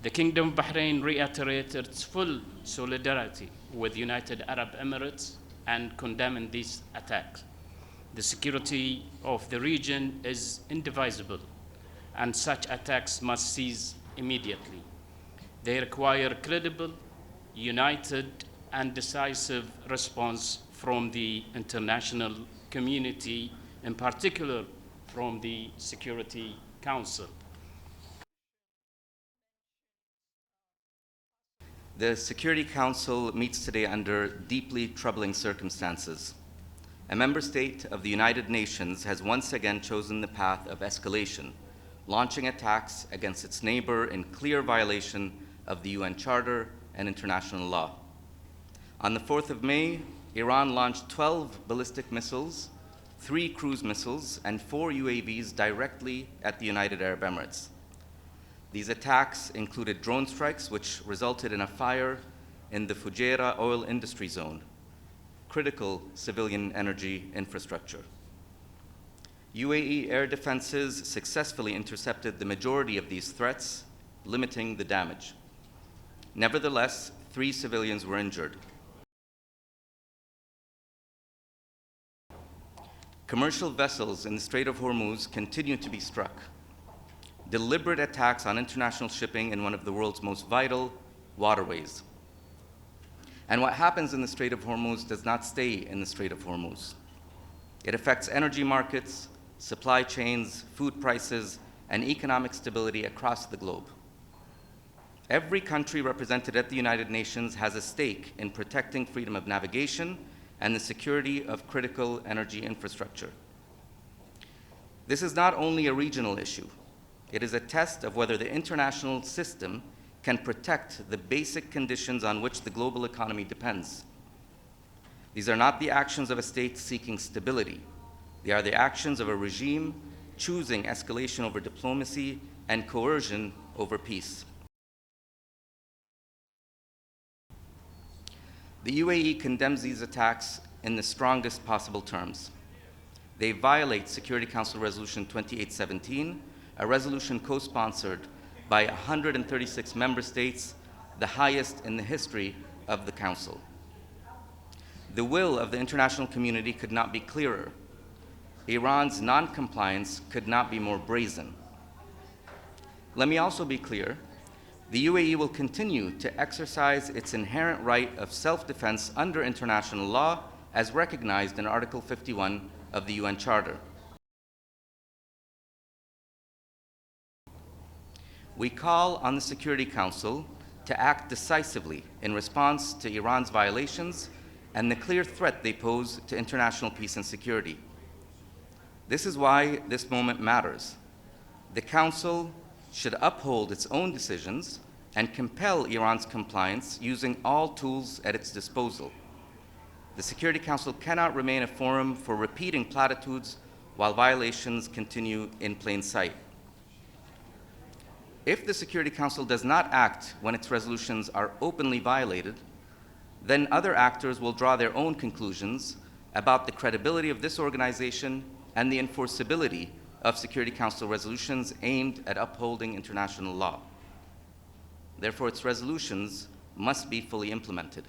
The Kingdom of Bahrain reiterated its full solidarity with United Arab Emirates and condemning these attacks. The security of the region is indivisible, and such attacks must cease immediately. They require credible, united, and decisive response from the international community, in particular from the Security Council. The Security Council meets today under deeply troubling circumstances. A member state of the United Nations has once again chosen the path of escalation, launching attacks against its neighbor in clear violation of the UN Charter and international law. On the 4th of May, Iran launched 12 ballistic missiles, 3 cruise missiles, and 4 UAVs directly at the United Arab Emirates. These attacks included drone strikes, which resulted in a fire in the Fujairah oil industry zone, critical civilian energy infrastructure. UAE air defenses successfully intercepted the majority of these threats, limiting the damage. Nevertheless, 3 civilians were injured. Commercial vessels in the Strait of Hormuz continue to be struck. Deliberate attacks on international shipping in one of the world's most vital waterways. And what happens in the Strait of Hormuz does not stay in the Strait of Hormuz. It affects energy markets, supply chains, food prices, and economic stability across the globe. Every country represented at the United Nations has a stake in protecting freedom of navigation and the security of critical energy infrastructure. This is not only a regional issue. It is a test of whether the international system can protect the basic conditions on which the global economy depends. These are not the actions of a state seeking stability. They are the actions of a regime choosing escalation over diplomacy and coercion over peace. The UAE condemns these attacks in the strongest possible terms. They violate Security Council Resolution 2817, a resolution co-sponsored by 136 member states, the highest in the history of the Council. The will of the international community could not be clearer. Iran's non-compliance could not be more brazen. Let me also be clear, the UAE will continue to exercise its inherent right of self-defense under international law as recognized in Article 51 of the UN Charter. We call on the Security Council to act decisively in response to Iran's violations and the clear threat they pose to international peace and security. This is why this moment matters. The Council should uphold its own decisions and compel Iran's compliance using all tools at its disposal. The Security Council cannot remain a forum for repeating platitudes while violations continue in plain sight. If the Security Council does not act when its resolutions are openly violated, then other actors will draw their own conclusions about the credibility of this organization and the enforceability of Security Council resolutions aimed at upholding international law. Therefore, its resolutions must be fully implemented.